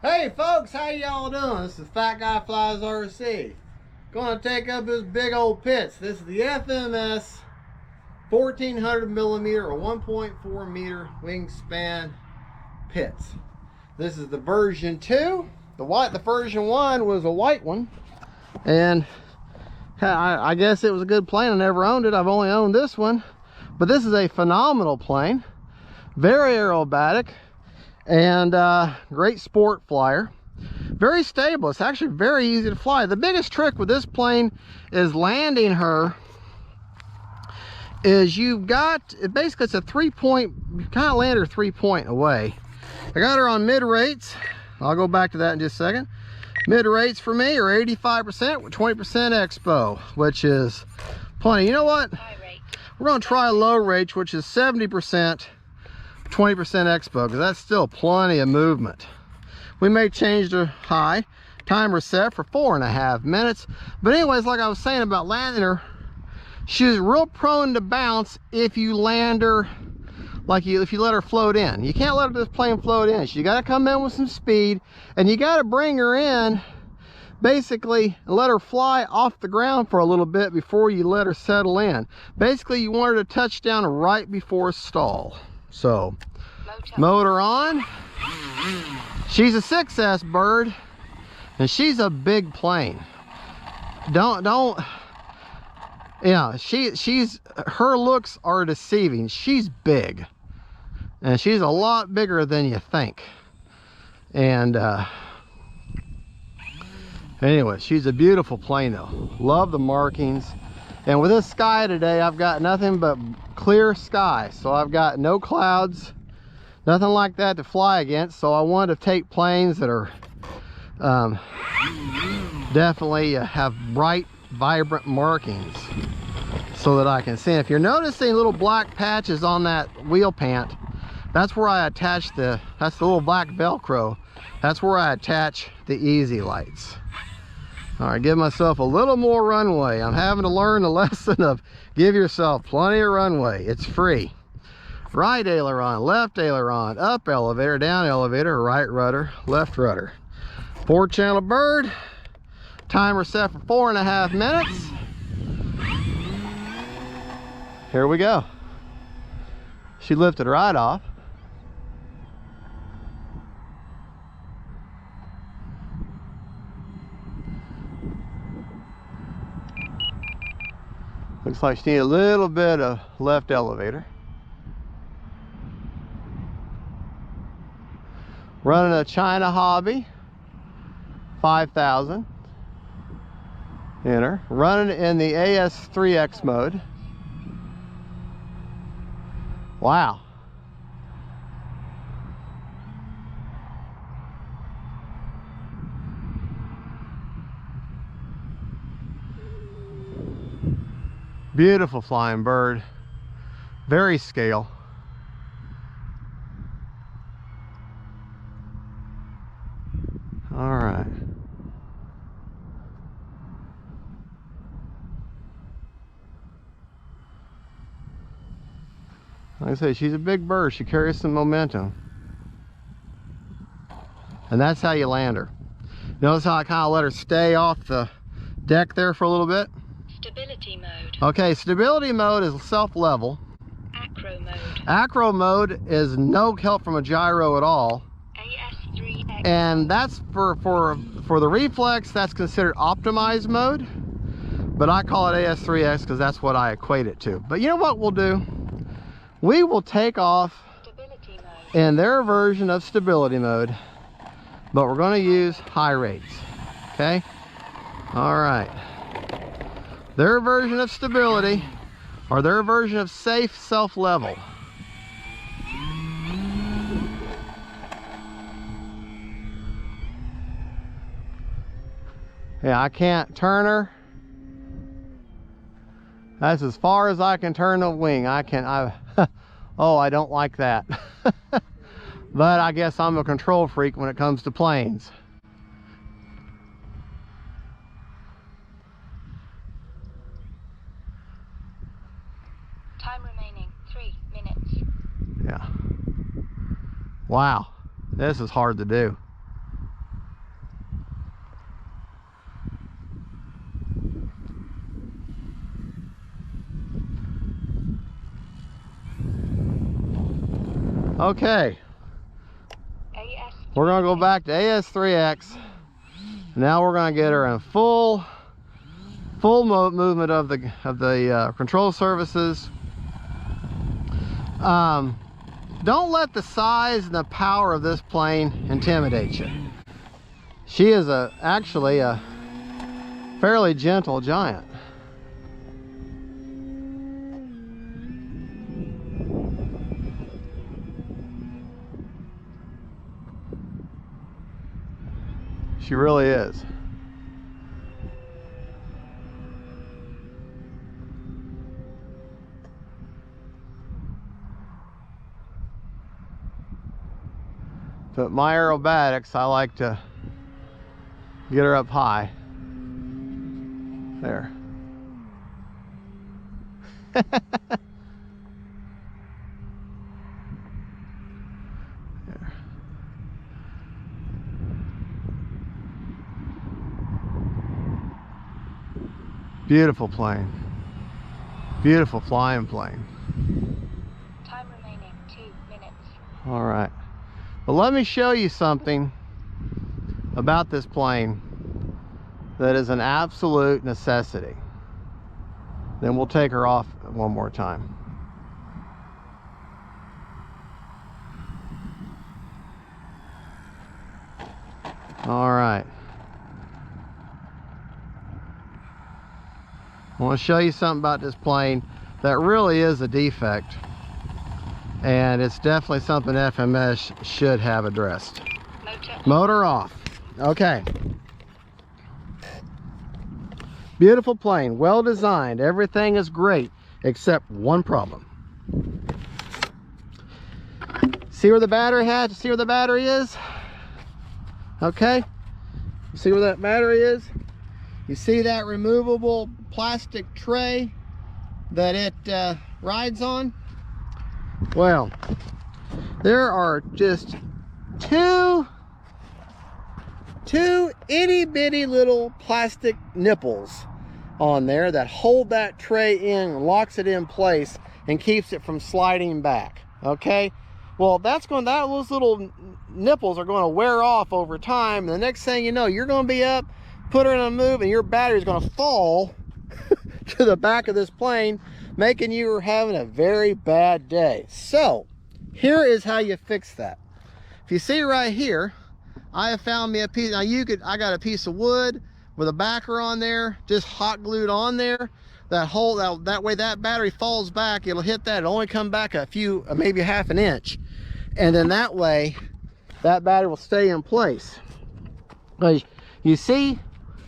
Hey folks, how y'all doing? This is Fat Guy Flies RC. Gonna take up this big old Pitts. This is the FMS 1400 millimeter or 1.4 meter wingspan Pitts. This is the version 2. The version 1 was a white one, and I guess it was a good plane. I never owned it. I've only owned this one, but this is a phenomenal plane, very aerobatic, and great sport flyer, very stable. It's actually very easy to fly. The biggest trick with this plane is landing her. You've got, basically it's a 3-point, you kind of land her 3-point away. I got her on mid rates. I'll go back to that in just a second. Mid rates for me are 85% with 20% expo, which is plenty. You know what? We're gonna try low rates, which is 70%. 20% expo, because that's still plenty of movement. We may change to high. Timer set for 4.5 minutes. But anyways, like I was saying about landing her, she's real prone to bounce if you land her if you let her float in. You can't let this plane float in. You got to come in with some speed, and you got to bring her in basically and let her fly off the ground for a little bit before you let her settle in. Basically, you want her to touch down right before stall. So, motor on. She's a 6S bird, and she's a big plane. Her looks are deceiving. She's big, and she's a lot bigger than you think. And anyway, she's a beautiful plane though. Love the markings. And with this sky today, I've got nothing but clear sky. So I've got no clouds, nothing like that to fly against. So I wanted to take planes that are definitely have bright, vibrant markings so that I can see. If you're noticing little black patches on that wheel pant, that's where I attach that's the little black Velcro. That's where I attach the easy lights. All right, give myself a little more runway. I'm having to learn the lesson of give yourself plenty of runway. It's free. Right aileron, left aileron, up elevator, down elevator, right rudder, left rudder. 4-channel bird. Timer set for 4.5 minutes. Here we go. She lifted right off. Looks like she needs a little bit of left elevator. Running a China Hobby 5000 in her. Running in the AS3X mode. Wow. Beautiful flying bird, very scale. All right. Like I say, she's a big bird. She carries some momentum. And that's how you land her. Notice how I kind of let her stay off the deck there for a little bit? Stability mode. Okay, stability mode is self-level. Acro mode. Acro mode is no help from a gyro at all. AS3X. And that's for the reflex, that's considered optimized mode. But I call it AS3X because that's what I equate it to. But you know what we'll do? We will take off in their version of stability mode, but we're going to use high rates. Okay? All right. Their version of stability, or their version of safe self-level. Yeah, I can't turn her. That's as far as I can turn the wing. Oh, I don't like that. But I guess I'm a control freak when it comes to planes. Time remaining 3 minutes. Yeah. Wow, this is hard to do. Okay, we're gonna go back to AS3X. Now we're gonna get her in full movement of the control surfaces. Don't let the size and the power of this plane intimidate you. She is actually a fairly gentle giant. She really is. But my aerobatics, I like to get her up high. There. There. Beautiful plane. Beautiful flying plane. Time remaining 2 minutes. All right. But let me show you something about this plane that is an absolute necessity. Then we'll take her off one more time. All right. I want to show you something about this plane that really is a defect. And it's definitely something FMS should have addressed. Motor off. Okay. Beautiful plane, well designed. Everything is great except one problem. See where the battery hatch? See where the battery is? Okay. See where that battery is? You see that removable plastic tray that it rides on? Well, there are just two itty bitty little plastic nipples on there that hold that tray in and locks it in place and keeps it from sliding back. Okay, well, those little nipples are going to wear off over time, and the next thing you know, you're going to be up, put her in a move, and your battery is going to fall to the back of this plane, making you having a very bad day. So here is how you fix that. If you see right here, I have found me a piece. Now I got a piece of wood with a backer on there, just hot glued on there. That way that battery falls back, it'll hit that. It'll only come back a few, maybe half an inch. And then that way, that battery will stay in place. But you see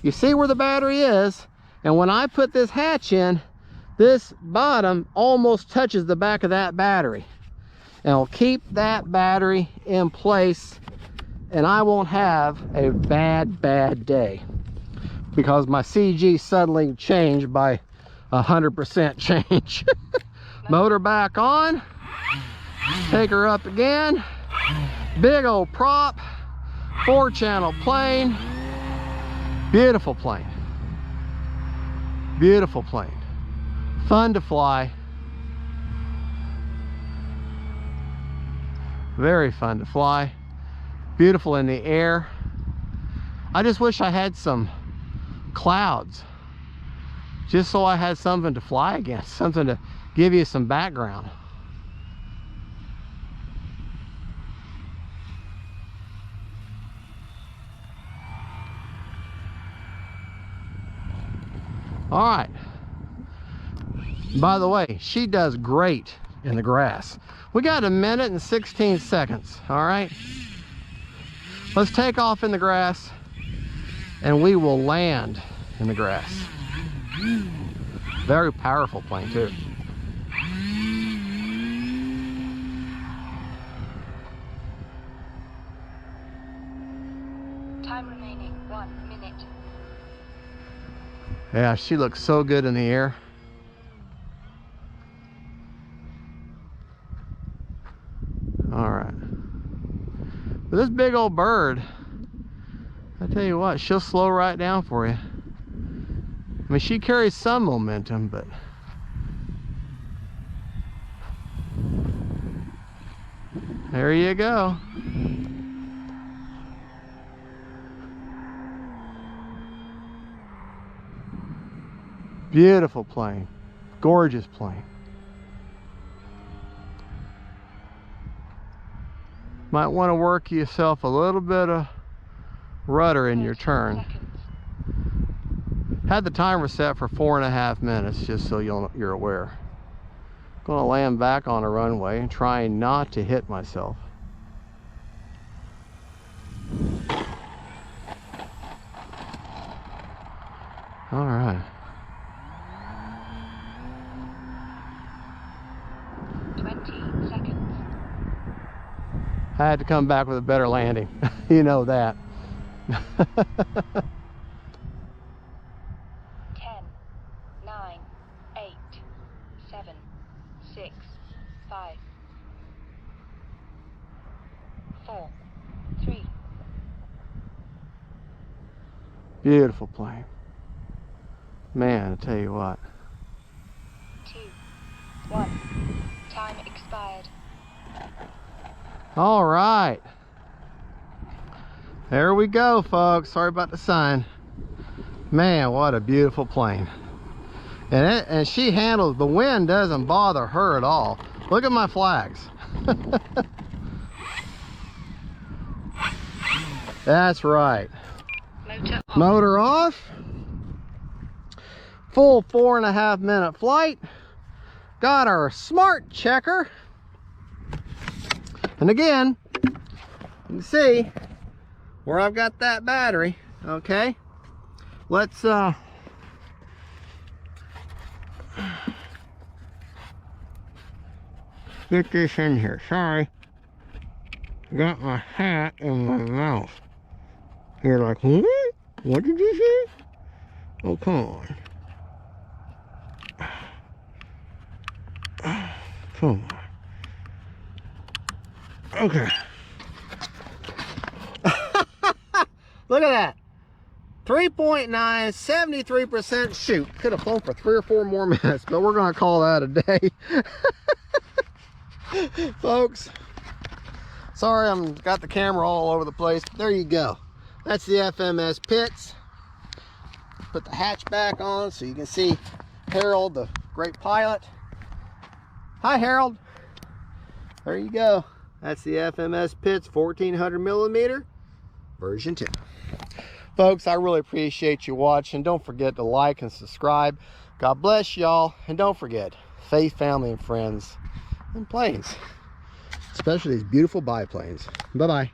where the battery is, and when I put this hatch in, this bottom almost touches the back of that battery. And I'll keep that battery in place, and I won't have a bad day because my CG suddenly changed by 100% change. Motor back on. Take her up again. Big old prop. 4-channel plane. Beautiful plane. Beautiful plane. Fun to fly. Very fun to fly. Beautiful in the air. I just wish I had some clouds, just so I had something to fly against, something to give you some background. All right. By the way, she does great in the grass. We got 1 minute and 16 seconds. All right. Let's take off in the grass, and we will land in the grass. Very powerful plane too. Time remaining 1 minute. Yeah, she looks so good in the air. All right. But this big old bird, I tell you what, she'll slow right down for you. I mean, she carries some momentum, but There you go. Beautiful plane. Gorgeous plane. Might want to work yourself a little bit of rudder in your turn. Had the timer set for 4.5 minutes, just so you're aware. Gonna land back on the runway and trying not to hit myself. All right. 20 seconds. I had to come back with a better landing. You know that. 10, 9, 8, 7, 6, 5, 4, 3. Beautiful plane. Man, I tell you what. 2, 1. Time expired. All right. There we go, folks. Sorry about the sign. Man, what a beautiful plane. And she handles, the wind doesn't bother her at all. Look at my flags. That's right. Motor off. Motor off. Full 4.5 minute flight. Got our smart checker. And again, you can see where I've got that battery. Okay, let's get this in here. Sorry, got my hat in my mouth. You're like, what? What did you say? Oh, come on. Come on. Okay. Look at that. 3.9, 73% shoot. Could have flown for 3 or 4 more minutes, but we're going to call that a day. Folks, sorry I've got the camera all over the place. There you go. That's the FMS Pitts. Put the hatch back on so you can see Harold, the great pilot. Hi, Harold. There you go. That's the FMS Pitts 1400 millimeter version 2. Folks, I really appreciate you watching. Don't forget to like and subscribe. God bless y'all. And don't forget, faith, family, and friends, and planes. Especially these beautiful biplanes. Bye-bye.